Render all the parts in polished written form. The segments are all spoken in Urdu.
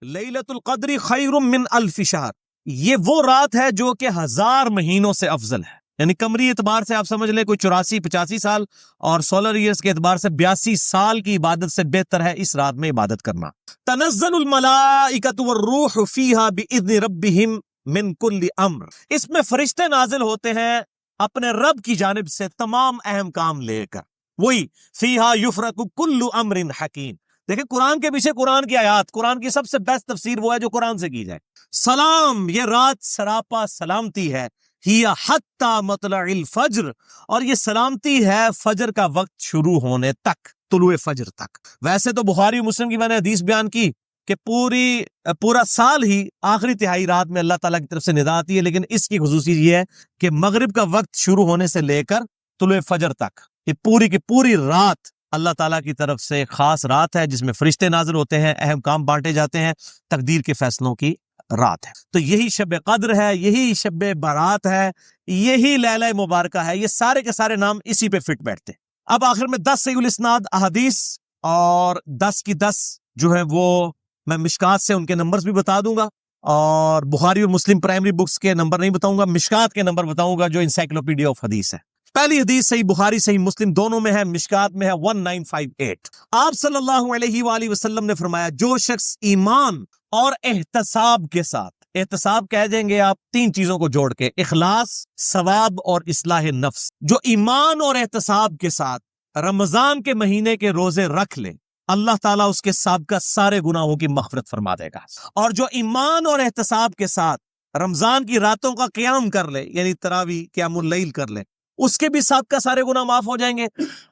لیلۃ القدر خیر من الف شہر، یہ وہ رات ہے جو کہ 1000 مہینوں سے افضل ہے. یعنی قمری اعتبار سے آپ سمجھ لیں کوئی 84-85 سال، اور سولر ایئرز کے اعتبار سے 82 سال کی عبادت سے بہتر ہے اس رات میں عبادت کرنا. تنزل الملائکۃ والروح فیہا باذن ربہم من کل امر، اس میں فرشتے نازل ہوتے ہیں اپنے رب کی جانب سے تمام اہم کام لے کر. وہی فیہا یفرق کل امر حکیم. دیکھیں قرآن کے پیچھے قرآن کی آیات، قرآن کی سب سے بیسٹ تفسیر وہ ہے جو قرآن سے کی جائے. سلام، یہ رات سراپا سلامتی ہے. ہی حتی مطلع الفجر، اور یہ سلامتی ہے فجر کا وقت شروع ہونے تک، طلوع فجر تک. ویسے تو بخاری و مسلم کی میں نے حدیث بیان کی کہ پورا سال ہی آخری تہائی رات میں اللہ تعالیٰ کی طرف سے ندا آتی ہے، لیکن اس کی خصوصیت یہ ہے کہ مغرب کا وقت شروع ہونے سے لے کر طلوع فجر تک یہ پوری کی پوری رات اللہ تعالیٰ کی طرف سے خاص رات ہے جس میں فرشتے نازل ہوتے ہیں، اہم کام بانٹے جاتے ہیں، تقدیر کے فیصلوں کی رات ہے. تو یہی شب قدر ہے، یہی شب برات ہے، یہی لیلہ مبارکہ ہے. یہ سارے کے سارے نام اسی پہ فٹ بیٹھتے ہیں. اب آخر میں 10 صحیح الاسناد احادیث اور 10 کی 10 جو ہیں وہ میں مشکات سے ان کے نمبرز بھی بتا دوں گا، اور بخاری اور مسلم پرائمری بکس کے نمبر نہیں بتاؤں گا، مشکات کے نمبر بتاؤں گا جو انسائکلوپیڈیا آف حدیث ہے. پہلی حدیث صحیح بخاری صحیح مسلم دونوں میں ہے، مشکات میں ہے 1958. آپ صلی اللہ علیہ وآلہ وسلم نے فرمایا جو شخص ایمان اور احتساب کے ساتھ، احتساب کہہ دیں گے آپ 3 چیزوں کو جوڑ کے، اخلاص، ثواب اور اصلاح نفس، جو ایمان اور احتساب کے ساتھ رمضان کے مہینے کے روزے رکھ لے، اللہ تعالیٰ اس کے سابقہ سارے گناہوں کی مغفرت فرما دے گا. اور جو ایمان اور احتساب کے ساتھ رمضان کی راتوں کا قیام کر لے، یعنی تراویح قیام اللیل کر لے، اس کے بھی سابقہ سارے گناہ معاف ہو جائیں گے.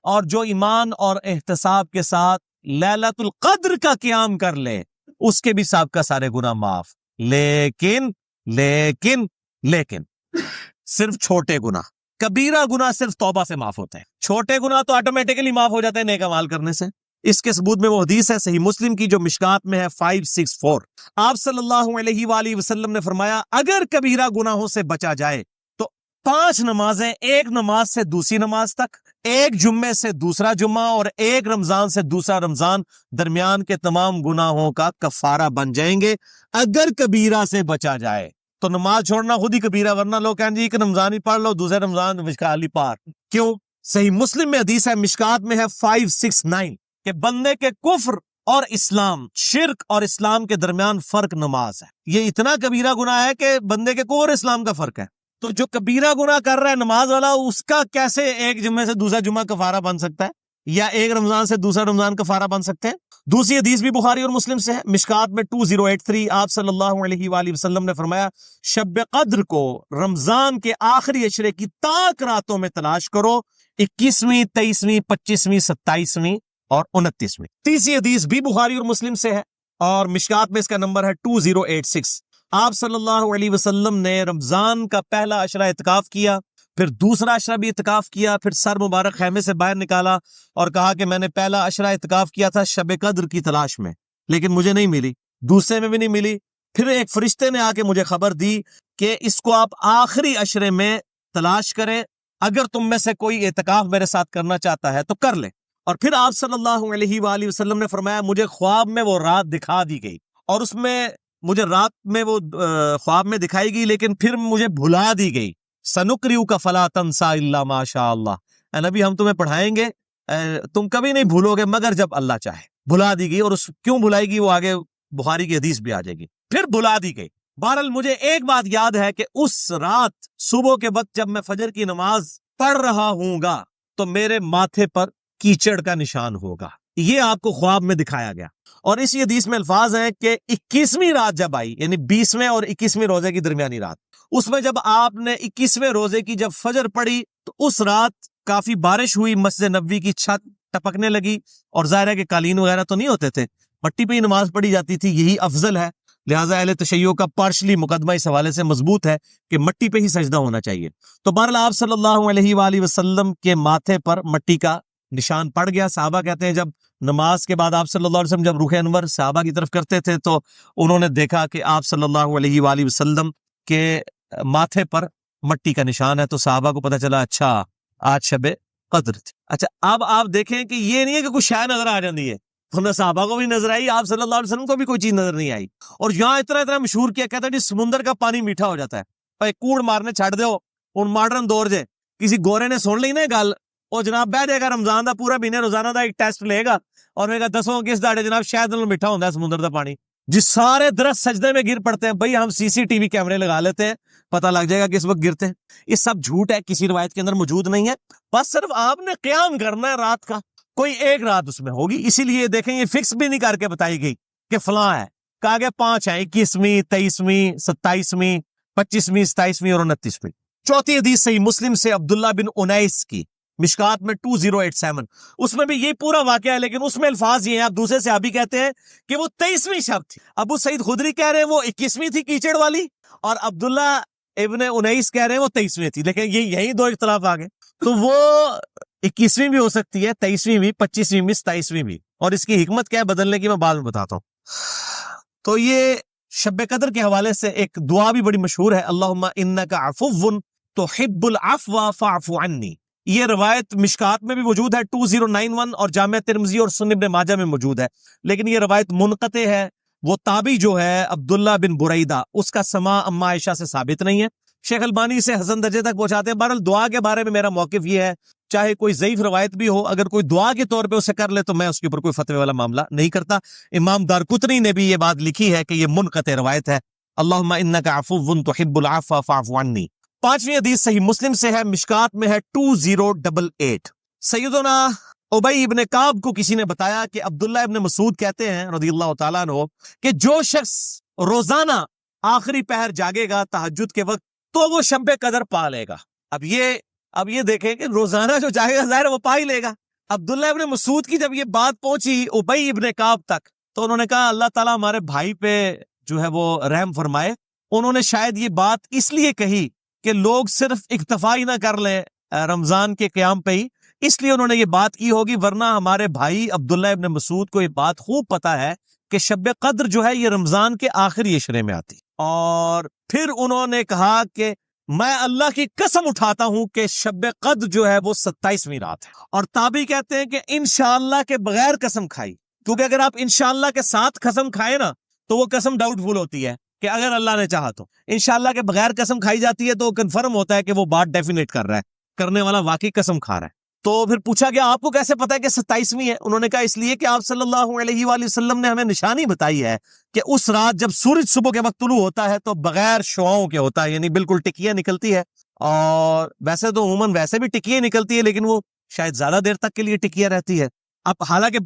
اور جو ایمان اور احتساب کے ساتھ لیلۃ القدر کا قیام کر لے، اس کے بھی سابقہ سارے گناہ معاف. لیکن لیکن لیکن صرف چھوٹے گناہ، کبیرہ گناہ صرف توبہ سے معاف ہوتے ہیں. چھوٹے گناہ تو آٹومیٹکلی معاف ہو جاتے ہیں نیک اعمال کرنے سے. اس کے ثبوت میں وہ حدیث ہے صحیح مسلم کی جو مشکات میں ہے 564. آپ صلی اللہ علیہ وآلہ وسلم نے فرمایا اگر کبیرہ گناہوں سے بچا جائے تو 5 نمازیں، ایک نماز سے دوسری نماز تک، ایک جمعے سے دوسرا جمعہ، اور ایک رمضان سے دوسرا رمضان، درمیان کے تمام گناہوں کا کفارہ بن جائیں گے اگر کبیرہ سے بچا جائے. تو نماز چھوڑنا خود ہی کبیرہ، ورنہ لوگ کہیں جی ایک رمضان ہی پڑھ لو، دوسرے رمضان مشکالی پار. کیوں؟ صحیح مسلم میں حدیث ہے، مشکات میں ہے 569 کہ بندے کے کفر اور اسلام، شرک اور اسلام کے درمیان فرق نماز ہے. یہ اتنا کبیرہ گناہ ہے کہ بندے کے کفر اور اسلام کا فرق ہے. تو جو کبیرہ گناہ کر رہا ہے نماز والا، اس کا کیسے ایک جمعے سے دوسرا جمعہ کفارہ بن سکتا ہے، یا ایک رمضان سے دوسرا رمضان کفارہ بن سکتے ہیں؟ دوسری حدیث بھی بخاری اور مسلم سے ہے، مشکات میں 2083. آپ صلی اللہ علیہ وآلہ وسلم نے فرمایا شب قدر کو رمضان کے آخری عشرے کی تاک راتوں میں تلاش کرو، 21ویں، 23ویں، 25ویں، 27ویں اور 29ویں. تیسری حدیث بھی بخاری اور مسلم سے ہے، اور مشکات میں اس کا نمبر ہے 2086. آپ صلی اللہ علیہ وسلم نے رمضان کا پہلا عشرہ اعتکاف کیا، پھر دوسرا عشرہ بھی اعتکاف کیا، پھر سر مبارک خیمے سے باہر نکالا اور کہا کہ میں نے پہلا عشرہ اعتکاف کیا تھا شب قدر کی تلاش میں، لیکن مجھے نہیں ملی، دوسرے میں بھی نہیں ملی. پھر ایک فرشتے نے آ کے مجھے خبر دی کہ اس کو آپ آخری عشرے میں تلاش کریں، اگر تم میں سے کوئی اعتکاف میرے ساتھ کرنا چاہتا ہے تو کر لے. اور پھر آپ صلی اللہ علیہ وآلہ وسلم نے فرمایا مجھے خواب میں وہ رات دکھا دی گئی، اور اس میں مجھے رات میں وہ خواب میں دکھائی گئی، لیکن پھر مجھے بھلا دی گئی. سنقرئک فلا تنسى الا ما شاء اللہ، اے نبی ہم تمہیں پڑھائیں گے، تم کبھی نہیں بھولو گے مگر جب اللہ چاہے. بھلا دی گئی، اور اس کیوں بھلائی گی وہ آگے بخاری کی حدیث بھی آ جائے گی. پھر بھلا دی گئی. بہرحال مجھے ایک بات یاد ہے کہ اس رات صبح کے وقت جب میں فجر کی نماز پڑھ رہا ہوں گا تو میرے ماتھے پر کیچڑ کا نشان ہوگا. یہ آپ کو خواب میں دکھایا گیا. اور اسی حدیث میں الفاظ ہیں کہ 21ویں رات جب آئی، یعنی 20ویں اور 21ویں روزے کی درمیانی رات، اس میں جب آپ نے 21ویں روزے کی جب فجر پڑھی تو اس رات کافی بارش ہوئی، مسجد نبوی کی چھت ٹپکنے لگی، اور ظاہر ہے کہ قالین وغیرہ تو نہیں ہوتے تھے، مٹی پہ ہی نماز پڑھی جاتی تھی، یہی افضل ہے. لہٰذا اہل تشیع کا پارشلی مقدمہ اس حوالے سے مضبوط ہے کہ مٹی پہ ہی سجدہ ہونا چاہیے. تو بہرحال آپ صلی اللہ علیہ وآلہ وسلم کے ماتھے پر مٹی کا نشان پڑ گیا. صحابہ کہتے ہیں جب نماز کے بعد آپ صلی اللہ علیہ وسلم جب رخ انور صحابہ کی طرف کرتے تھے تو انہوں نے دیکھا کہ آپ صلی اللہ علیہ وآلہ وسلم کے ماتھے پر مٹی کا نشان ہے. تو صحابہ کو پتہ چلا اچھا آج شب قدر تھی. اچھا اب آپ دیکھیں کہ یہ نہیں ہے کہ کچھ شے نظر آ جاتی ہے، ورنہ صحابہ کو بھی نظر آئی, آپ صلی اللہ علیہ وسلم کو بھی کوئی چیز نظر نہیں آئی. اور یہاں اتنا مشہور کیا, کہتا ہے جی سمندر کا پانی میٹھا ہو جاتا ہے, بھائی کوڑ مارنے چھڑ دیو. ہن ماڈرن دور جے, کسی گورے نے سن لی نا گل, اور جناب بہ جائے گا رمضان دا پورا مہینے روزانہ دا ایک ٹیسٹ لے گا اور میں کہا دسو کس داڑے جناب شاید میٹھا ہوتا ہے سمندر دا پانی. جی سارے درخت سجدے میں گر پڑتے ہیں, بھائی ہم سی سی ٹی وی کیمرے لگا لیتے ہیں, پتہ لگ جائے گا کس وقت گرتے ہیں. یہ سب جھوٹ ہے, کسی روایت کے اندر موجود نہیں ہے. بس صرف آپ نے قیام کرنا ہے رات کا, کوئی ایک رات اس میں ہوگی. اسی لیے دیکھیں یہ فکس بھی نہیں کر کے بتائی گئی کہ فلاں ہے, کہا گیا 5 ہیں, 21ویں 23ویں 27ویں 25ویں 27ویں اور 29ویں. چوتھی حدیث صحیح مسلم سے عبداللہ بن انیس کی, مشکات میں 2087, اس میں بھی یہ پورا واقعہ ہے, لیکن اس میں الفاظ یہ ہیں, آپ دوسرے صحابی کہتے ہیں کہ وہ 23ویں شب تھی. ابو سعید خدری کہہ رہے ہیں وہ 21ویں تھی کیچڑ والی, اور عبداللہ ابن انیس کہہ رہے ہیں وہ 23ویں تھی. لیکن یہی دو اختلاف آ گئے. تو وہ 21ویں بھی ہو سکتی ہے, 23ویں بھی, 25ویں بھی, 27ویں بھی, اور اس کی حکمت کیا ہے بدلنے کی میں بعد میں بتاتا ہوں. تو یہ شب قدر کے حوالے سے ایک دعا بھی بڑی مشہور ہے, اللہم انک عفو تحب العفو فاعف عنی. یہ روایت مشکات میں بھی موجود ہے 2091, اور جامع ترمذی اور سنن ابن ماجہ میں موجود ہے, لیکن یہ روایت منقطع ہے. وہ تابعی جو ہے عبداللہ بن بریدہ, اس کا سماع اما عائشہ سے ثابت نہیں ہے. شیخ البانی سے حسن درجے تک پہنچاتے ہیں. بہرحال دعا کے بارے میں میرا موقف یہ ہے, چاہے کوئی ضعیف روایت بھی ہو, اگر کوئی دعا کے طور پہ اسے کر لے تو میں اس کے اوپر کوئی فتوی والا معاملہ نہیں کرتا. امام دارقطنی نے بھی یہ بات لکھی ہے کہ یہ منقطع روایت ہے, اللہم انک عفو تحب العفو فاعف عنی. 5ویں حدیث صحیح مسلم سے ہے, مشکات میں ہے 2088. سیدنا ابی ابن کعب کو کسی نے بتایا کہ عبداللہ ابن مسعود کہتے ہیں رضی اللہ تعالیٰ عنہ کہ جو شخص روزانہ آخری پہر جاگے گا تہجد کے وقت تو وہ شب قدر پا لے گا. اب یہ دیکھیں کہ روزانہ جو جاگے گا ظاہر وہ پا ہی لے گا. عبداللہ ابن مسعود کی جب یہ بات پہنچی ابی ابن کعب تک, تو انہوں نے کہا اللہ تعالیٰ ہمارے بھائی پہ جو ہے وہ رحم فرمائے. انہوں نے شاید یہ بات اس لیے کہی کہ لوگ صرف اکتفا ہی نہ کر لیں رمضان کے قیام پہ ہی, اس لیے انہوں نے یہ بات کی ہوگی, ورنہ ہمارے بھائی عبداللہ ابن مسعود کو یہ بات خوب پتا ہے کہ شب قدر جو ہے یہ رمضان کے آخری عشرے میں آتی. اور پھر انہوں نے کہا کہ میں اللہ کی قسم اٹھاتا ہوں کہ شب قدر جو ہے وہ 27ویں رات ہے. اور تابعی کہتے ہیں کہ انشاءاللہ کے بغیر قسم کھائی, کیونکہ اگر آپ انشاءاللہ کے ساتھ قسم کھائے نا تو وہ قسم ڈاؤٹ فل ہوتی ہے کہ اگر اللہ نے چاہا تو. انشاءاللہ کے بغیر قسم کھائی جاتی ہے تو کنفرم ہوتا ہے کہ وہ بات ڈیفینیٹ کر رہا ہے, کرنے والا واقعی قسم کھا رہا ہے. تو پھر پوچھا گیا آپ کو کیسے پتا ہے کہ 27ویں ہے؟ انہوں نے کہا اس لیے کہ آپ صلی اللہ علیہ وآلہ وسلم نے ہمیں نشانی بتائی ہے کہ اس رات جب سورج صبح کے وقت طلوع ہوتا ہے تو بغیر شعاؤں کے ہوتا ہے, یعنی بالکل ٹکیاں نکلتی ہے. اور ویسے تو عموماً ویسے بھی ٹکیاں نکلتی ہے, لیکن وہ شاید زیادہ دیر تک کے لیے ٹکیاں رہتی ہے. اب حالانکہ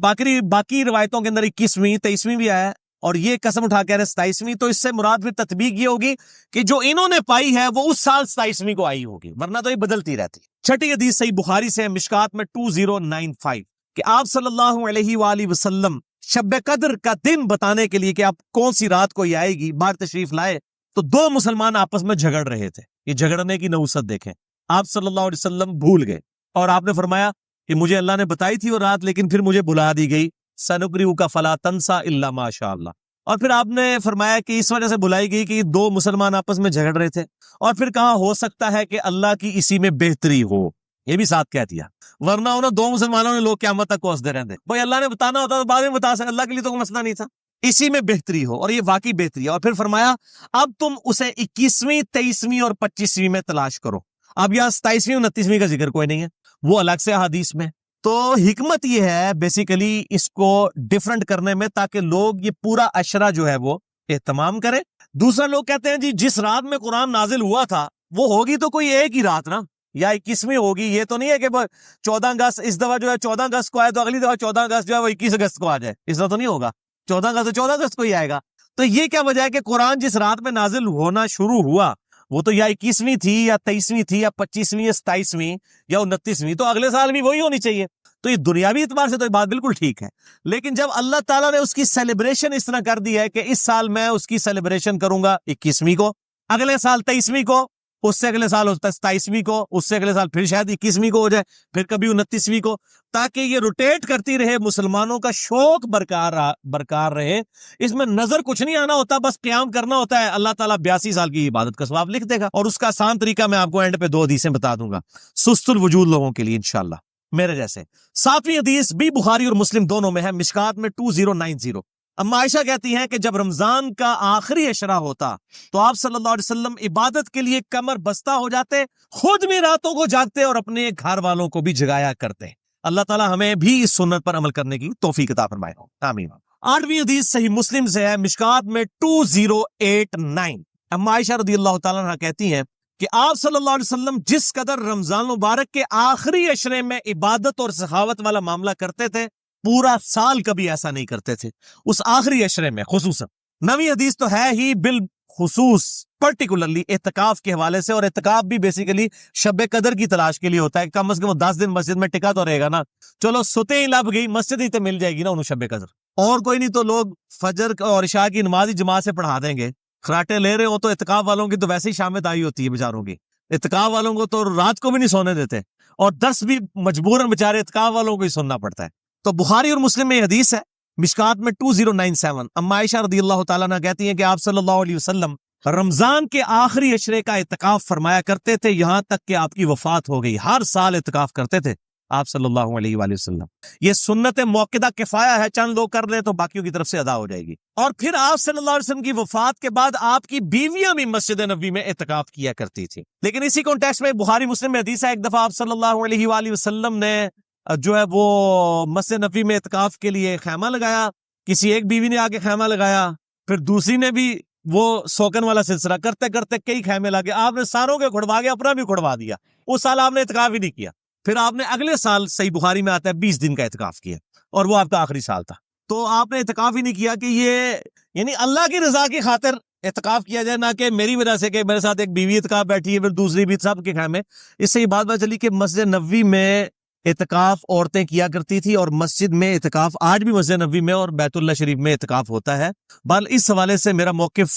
باقی روایتوں کے اندر 21ویں 23ویں بھی آیا ہے, اور یہ قسم اٹھا کے 27ویں, تو اس سے مراد پھر تطبیق یہ ہوگی کہ جو انہوں نے پائی ہے وہ اس سال 27ویں کو آئی ہوگی, ورنہ تو یہ بدلتی رہتی. 6ٹھی حدیث صحیح بخاری سے مشکات میں 2095 کہ آپ صلی اللہ علیہ وآلہ وسلم شب قدر کا دن بتانے کے لیے کہ آپ کون سی رات کو یہ آئے گی باہر تشریف لائے, تو 2 مسلمان آپس میں جھگڑ رہے تھے. یہ جھگڑنے کی نوست دیکھیں, آپ صلی اللہ علیہ وسلم بھول گئے اور آپ نے فرمایا کہ مجھے اللہ نے بتائی تھی وہ رات, لیکن پھر مجھے بلا دی گئی, سنقرئک فلا تنسى الا ما شاء اللہ. اور پھر آپ نے فرمایا کہ اس وجہ سے بلائی گئی کہ 2 مسلمان آپس میں جھگڑ رہے تھے, اور پھر کہا ہو سکتا ہے کہ اللہ کی اسی میں بہتری ہو, یہ بھی ساتھ کہہ دیا, ورنہ انہوں 2 مسلمانوں نے لوگ قیامت تک کوستے رہتے, بھائی اللہ نے بتانا ہوتا تو بعد میں بتا سکتے, اللہ کے لیے تو کوئی مسئلہ نہیں تھا, اسی میں بہتری ہو, اور یہ واقعی بہتری ہے. اور پھر فرمایا اب تم اسے 21ویں 23ویں اور 25ویں میں تلاش کرو. اب یہاں 27ویں 29ویں کا ذکر کوئی نہیں ہے, وہ الگ سے حدیث میں. تو حکمت یہ ہے بیسیکلی اس کو ڈیفرنٹ کرنے میں, تاکہ لوگ یہ پورا عشرہ جو ہے وہ اہتمام کریں. دوسرا لوگ کہتے ہیں جی جس رات میں قرآن نازل ہوا تھا وہ ہوگی تو کوئی ایک ہی رات نا, یا 21ویں ہوگی, یہ تو نہیں ہے کہ 14 اگست اس دفعہ جو ہے 14 اگست کو آئے تو اگلی دفعہ 14 اگست جو ہے وہ 21 اگست کو آ جائے, اس طرح تو نہیں ہوگا. 14 اگست تو 14 اگست کو ہی آئے گا. تو یہ کیا وجہ ہے کہ قرآن جس رات میں نازل ہونا شروع ہوا وہ تو یا 21ویں تھی یا 23ویں تھی یا 25ویں یا 27ویں یا 29ویں, تو اگلے سال بھی وہی ہونی چاہیے. تو یہ دنیاوی اعتبار سے تو یہ بات بالکل ٹھیک ہے, لیکن جب اللہ تعالیٰ نے اس کی سیلیبریشن اس طرح کر دی ہے کہ اس سال میں اس کی سیلیبریشن کروں گا 21ویں کو, اگلے سال 23ویں کو, اس سے اگلے سال 27ویں کو, اس سے اگلے سال پھر شاید 21ویں کو ہو جائے, پھر کبھی 29ویں کو, تاکہ یہ روٹیٹ کرتی رہے, مسلمانوں کا شوق برقرار رہے. اس میں نظر کچھ نہیں آنا ہوتا, بس قیام کرنا ہوتا ہے. اللہ تعالیٰ 82 سال کی عبادت کا ثواب لکھ دے گا, اور اس کا آسان طریقہ میں آپ کو اینڈ پہ 2 حدیثیں بتا دوں گا سست الوجود لوگوں کے لیے انشاءاللہ. میرے جیسے. 7ویں حدیث بھی بخاری اور مسلم دونوں میں ہے, مشکات میں 2090. اما عائشہ کہتی ہیں کہ جب رمضان کا آخری عشرہ ہوتا تو آپ صلی اللہ علیہ وسلم عبادت کے لیے کمر بستہ ہو جاتے, خود بھی راتوں کو جاگتے اور اپنے گھر والوں کو بھی جگایا کرتے. اللہ تعالی ہمیں بھی اس سنت پر عمل کرنے کی توفیق عطا فرمائے. آمین. 8ویں حدیث صحیح مسلم سے ہے, مشکات میں 2089. اما عائشہ رضی اللہ تعالیٰ عنہ کہتی ہیں کہ آپ صلی اللہ علیہ وسلم جس قدر رمضان مبارک کے آخری عشرے میں عبادت اور سخاوت والا معاملہ کرتے تھے, پورا سال کبھی ایسا نہیں کرتے تھے, اس آخری عشرے میں خصوصاً. 9ویں حدیث تو ہے ہی بالخصوص پرٹیکولرلی اعتکاف کے حوالے سے, اور اعتکاف بھی بیسیکلی شب قدر کی تلاش کے لیے ہوتا ہے. کم از کم 10 دن مسجد میں ٹکا تو رہے گا نا, چلو ستے ہی لب گئی مسجد ہی تو مل جائے گی نا انہوں شب قدر, اور کوئی نہیں تو لوگ فجر اور عشاء کی نماز ہی جماعت سے پڑھا دیں گے. خراٹے لے رہے ہو تو اعتکاف والوں کی تو ویسے ہی شامت آئی ہوتی ہے بیچاروں کی, اعتکاف والوں کو تو رات کو بھی نہیں سونے دیتے, اور درس بھی مجبوراً بیچارے اعتکاف والوں کو ہی سننا پڑتا ہے. تو بخاری اور مسلم میں یہ حدیث ہے, مشکات میں 2097. اما عائشہ رضی اللہ تعالیٰ عنہ کہتی ہیں کہ آپ صلی اللہ علیہ وسلم رمضان کے آخری عشرے کا اعتکاف فرمایا کرتے تھے یہاں تک کہ آپ کی وفات ہو گئی. ہر سال اعتکاف کرتے تھے آپ صلی اللہ علیہ وآلہ وسلم. یہ سنت موقدہ کفایہ ہے, چند لوگ کر لیں تو باقیوں کی طرف سے ادا ہو جائے گی. اور پھر آپ صلی اللہ علیہ وسلم کی وفات کے بعد آپ کی بیویاں بھی مسجد نبوی میں اعتکاف کیا کرتی تھی. لیکن اسی کانٹیکسٹ میں بخاری مسلم میں حدیث ہے, ایک دفعہ آپ صلی اللہ علیہ وآلہ وسلم نے جو ہے وہ مسجد نبوی میں اعتکاف کے لیے خیمہ لگایا. کسی ایک بیوی نے آگے خیمہ لگایا, پھر دوسری نے بھی وہ سوکن والا سلسلہ کرتے کرتے کئی خیمے لگے. آپ نے ساروں کے کھڑوا کے اپنا بھی کھڑوا دیا. اس سال آپ نے اعتکاف ہی نہیں کیا. پھر آپ نے اگلے سال, صحیح بخاری میں آتا ہے, 20 دن کا اعتکاف کیا, اور وہ آپ کا آخری سال تھا. تو آپ نے اعتکاف ہی نہیں کیا کہ یہ یعنی اللہ کی رضا کی خاطر اعتکاف کیا جائے, نہ کہ میری وجہ سے کہ میرے ساتھ ایک بیوی اعتکاف بیٹھی ہے پھر دوسری بھی, سب کے خیمے. اس سے یہ بات چلی کہ مسجد نبوی میں اعتکاف عورتیں کیا کرتی تھی, اور مسجد میں اعتکاف آج بھی مسجد نبوی میں اور بیت اللہ شریف میں اعتکاف ہوتا ہے. بل اس حوالے سے میرا موقف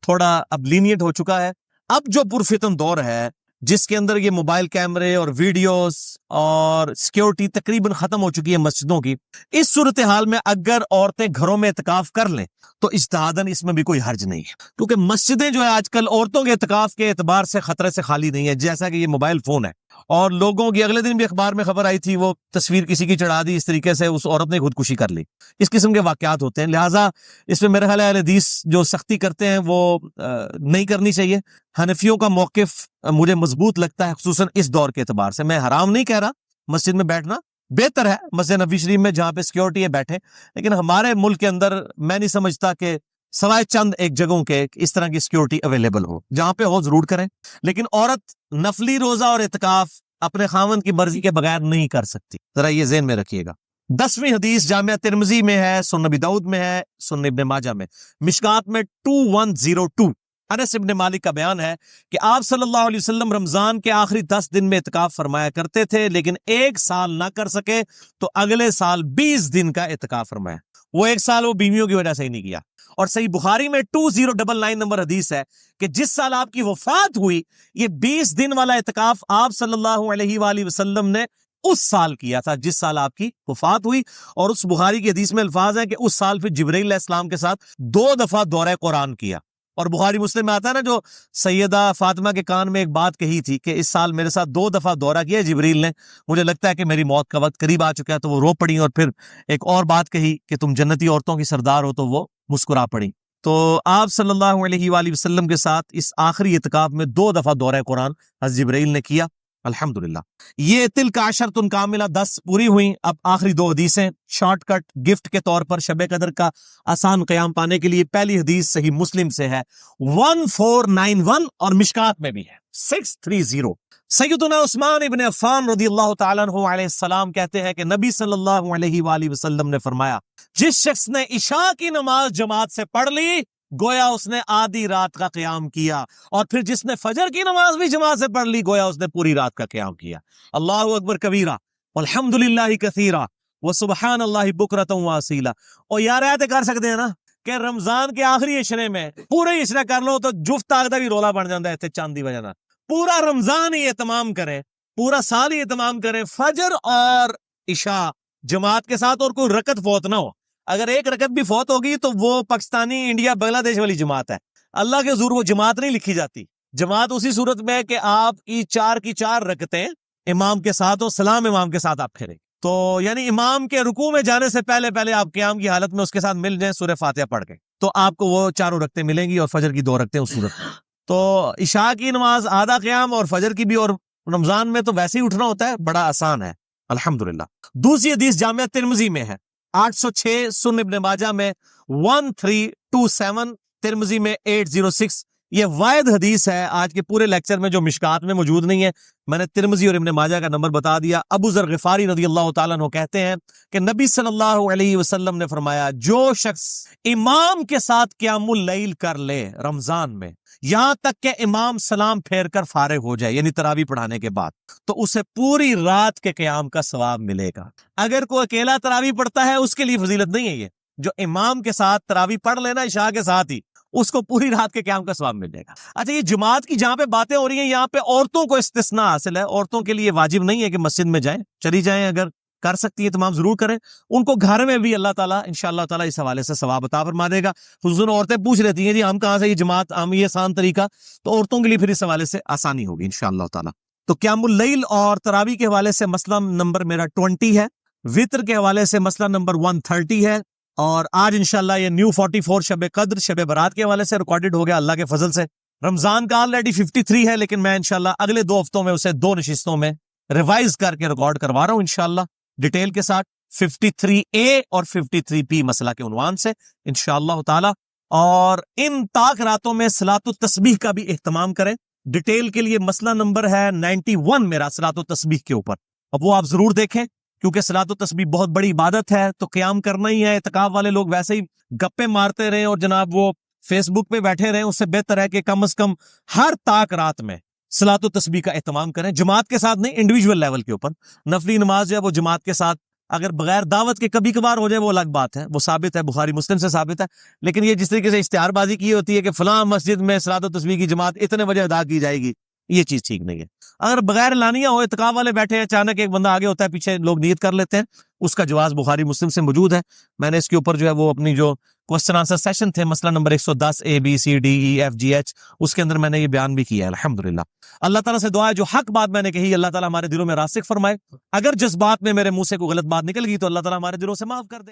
تھوڑا اب لینیٹ ہو چکا ہے. اب جو پرفتن دور ہے جس کے اندر یہ موبائل کیمرے اور ویڈیوز اور سیکیورٹی تقریباً ختم ہو چکی ہے مسجدوں کی, اس صورتحال میں اگر عورتیں گھروں میں اعتکاف کر لیں تو اجتہاداً اس میں بھی کوئی حرج نہیں ہے, کیونکہ مسجدیں جو ہے آج کل عورتوں کے اعتکاف کے اعتبار سے خطرے سے خالی نہیں ہے. جیسا کہ یہ موبائل فون ہے, اور لوگوں کی اگلے دن بھی اخبار میں خبر آئی تھی, وہ تصویر کسی کی چڑھا دی, اس طریقے سے اس عورت نے خودکشی کر لی. اس قسم کے واقعات ہوتے ہیں, لہٰذا اس میں میرے خیال ہے حدیث جو سختی کرتے ہیں وہ نہیں کرنی چاہیے. حنفیوں کا موقف مجھے مضبوط لگتا ہے, خصوصاً اس دور کے اعتبار سے. میں حرام نہیں کہہ رہا, مسجد میں بیٹھنا بہتر ہے, مسجد نبوی شریف میں جہاں پہ سیکیورٹی ہے بیٹھے, لیکن ہمارے ملک کے اندر میں نہیں سمجھتا کہ سوائے چند ایک جگہوں کے اس طرح کی سیکیورٹی اویلیبل ہو. جہاں پہ ہو ضرور کریں, لیکن عورت نفلی روزہ اور اعتکاف اپنے خاوند کی مرضی کے بغیر نہیں کر سکتی, ذرا یہ ذہن میں رکھیے گا. 10ویں حدیث جامعہ ترمذی میں ہے, سنن نبی داؤد میں ہے, سنن ابن ماجہ میں, مشکات میں 2102. انس ابن مالک کا بیان ہے کہ آپ صلی اللہ علیہ وسلم رمضان کے آخری 10 دن میں اعتکاف فرمایا کرتے تھے, لیکن ایک سال نہ کر سکے تو اگلے سال 20 دن کا اعتکاف فرمایا. وہ ایک سال وہ بیویوں کی وجہ سے ہی نہیں کیا. اور صحیح بخاری میں 2099 نمبر حدیث ہے کہ جس سال آپ کی وفات ہوئی, یہ 20 دن والا اعتکاف آپ صلی اللہ علیہ وآلہ وسلم نے اس سال کیا تھا جس سال آپ کی وفات ہوئی. اور اس بخاری کی حدیث میں الفاظ ہیں کہ اس سال پھر جبرائیل علیہ السلام کے ساتھ 2 دفعہ دورہ قرآن کیا. اور بخاری مسلم میں آتا ہے نا, جو سیدہ فاطمہ کے کان میں ایک بات کہی تھی کہ اس سال میرے ساتھ 2 دفعہ دورہ کیا جبریل نے, مجھے لگتا ہے کہ میری موت کا وقت قریب آ چکا ہے. تو وہ رو پڑی, اور پھر ایک اور بات کہی کہ تم جنتی عورتوں کی سردار ہو, تو وہ مسکرا پڑی. تو آپ صلی اللہ علیہ وآلہ وسلم کے ساتھ اس آخری اعتکاف میں 2 دفعہ دورہ قرآن حضرت جبرائیل نے کیا. الحمدللہ. یہ تلک عشرۃ کاملہ 10 پوری ہوئیں. اب آخری 2 حدیثیں شارٹ کٹ گفٹ کے طور پر شب قدر کا آسان قیام پانے کے لیے. پہلی حدیث صحیح مسلم سے ہے 1491 اور مشکات میں بھی ہے 630. سیدنا عثمان ابن عفان رضی اللہ تعالیٰ عنہ علیہ السلام کہتے ہیں کہ نبی صلی اللہ علیہ وآلہ وسلم نے فرمایا, جس شخص نے عشاء کی نماز جماعت سے پڑھ لی گویا اس نے آدھی رات کا قیام کیا, اور پھر جس نے فجر کی نماز بھی جماعت سے پڑھ لی گویا اس نے پوری رات کا قیام کیا. اللہ اکبر کبیرہ والحمدللہ کثیرہ وسبحان اللہ بکرۃ واصیلا. اور یار ایسے کر سکتے ہیں نا کہ رمضان کے آخری عشرے میں پورے عشرہ کر لو تو جفت آگدہ بھی رولا بن جاتا ہے چاند دی وجہ نہ. پورا رمضان ہی اہتمام کرے, پورا سال ہی اہتمام کرے, فجر اور عشاء جماعت کے ساتھ, اور کوئی رکعت فوت نہ ہو. اگر ایک رکعت بھی فوت ہوگی تو وہ پاکستانی انڈیا بنگلہ دیش والی جماعت ہے. اللہ کے حضور وہ جماعت نہیں لکھی جاتی. جماعت اسی صورت میں ہے کہ آپ کی 4 کی 4 رکعتیں امام کے ساتھ ہو, سلام امام کے ساتھ آپ پھیریں. تو یعنی امام کے رکوع میں جانے سے پہلے آپ قیام کی حالت میں اس کے ساتھ مل جائیں سورہ فاتحہ پڑھ کے, تو آپ کو وہ 4 رکعتیں ملیں گی, اور فجر کی 2 رکعتیں اس صورت میں. تو عشاء کی نماز آدھا قیام, اور فجر کی بھی, اور رمضان میں تو ویسے ہی اٹھنا ہوتا ہے, بڑا آسان ہے الحمدللہ. دوسری حدیث جامعہ ترمذی میں ہے 806, سنن ابن ماجہ میں 1327, ترمذی میں 806. یہ واحد حدیث ہے آج کے پورے لیکچر میں جو مشکات میں موجود نہیں ہے. میں نے ترمذی اور ابن ماجہ کا نمبر بتا دیا. ابو ذر غفاری رضی اللہ تعالیٰ عنہ کہتے ہیں کہ نبی صلی اللہ علیہ وسلم نے فرمایا, جو شخص امام کے ساتھ قیام اللیل کر لے رمضان میں, یہاں تک کہ امام سلام پھیر کر فارغ ہو جائے, یعنی تراویح پڑھانے کے بعد, تو اسے پوری رات کے قیام کا ثواب ملے گا. اگر کوئی اکیلا تراویح پڑھتا ہے اس کے لیے فضیلت نہیں ہے یہ. جو امام کے ساتھ تراویح پڑھ لینا عشاء کے ساتھ ہی, اس کو پوری رات کے قیام کا ثواب مل جائے گا. اچھا, یہ جماعت کی جہاں پہ باتیں ہو رہی ہیں, یہاں پہ عورتوں کو استثناء حاصل ہے. عورتوں کے لیے واجب نہیں ہے کہ مسجد میں جائیں, چلی جائیں, اگر کر سکتی ہے تمام ضرور کریں. ان کو گھر میں بھی اللہ تعالیٰ انشاءاللہ تعالیٰ اس حوالے سے ثواب عطا فرما دے گا. خصوصاً عورتیں پوچھ لیتی ہیں جی ہم کہاں سے یہ جماعت, ہم یہ آسان طریقہ, تو عورتوں کے لیے پھر اس حوالے سے آسانی ہوگی انشاءاللہ تعالیٰ. تو قیام اللیل اور تراویح کے حوالے سے مسئلہ نمبر میرا 20 ہے, وطر کے حوالے سے مسئلہ نمبر 130 ہے, اور آج انشاءاللہ یہ نیو 44 شب قدر شب برات کے حوالے سے ریکارڈڈ ہو گیا اللہ کے فضل سے. رمضان کا آلریڈی 53 ہے, لیکن میں انشاءاللہ اگلے 2 ہفتوں میں اسے 2 نشستوں میں ریوائز کر کے ریکارڈ کروا رہا ہوں انشاءاللہ ڈیٹیل کے ساتھ, 53A اور 53P مسئلہ کے عنوان سے انشاءاللہ تعالی. اور ان طاق راتوں میں صلاۃ التسبیح کا بھی اہتمام کریں. ڈیٹیل کے لیے مسئلہ نمبر ہے 91 میرا صلاۃ التسبیح کے اوپر, اب وہ آپ ضرور دیکھیں, کیونکہ صلاۃ التسبیح بہت بڑی عبادت ہے, تو قیام کرنا ہی ہے. اعتکاف والے لوگ ویسے ہی گپے مارتے رہیں اور جناب وہ فیس بک پہ بیٹھے رہیں, اس سے بہتر ہے کہ کم از کم ہر طاق رات میں صلاۃ التسبیح کا اہتمام کریں, جماعت کے ساتھ نہیں, انڈیویجول لیول کے اوپر. نفلی نماز جو ہے وہ جماعت کے ساتھ, اگر بغیر دعوت کے کبھی کبھار ہو جائے وہ الگ بات ہے, وہ ثابت ہے, بخاری مسلم سے ثابت ہے. لیکن یہ جس طریقے سے اشتہار بازی کی ہوتی ہے کہ فلاں مسجد میں صلاۃ التسبیح کی جماعت اتنے بجے ادا کی جائے گی, یہ چیز ٹھیک نہیں ہے. اگر بغیر اعلانیہ ہو, اعتکاف والے بیٹھے ہیں, اچانک ایک بندہ آگے ہوتا ہے, پیچھے لوگ نیت کر لیتے ہیں, اس کا جواز بخاری مسلم سے موجود ہے. میں نے اس کے اوپر جو ہے وہ اپنی جو کوسچن آنسر سیشن تھے, مسئلہ نمبر 110 ABCDEFGH, اس کے اندر میں نے یہ بیان بھی کیا ہے الحمدللہ. اللہ تعالیٰ سے دعا ہے جو حق بات میں نے کہی اللہ تعالیٰ ہمارے دلوں میں راسخ فرمائے. اگر جذبات میں میرے منہ سے کوئی غلط بات نکل گئی تو اللہ تعالیٰ ہمارے دلوں سے معاف کر دے.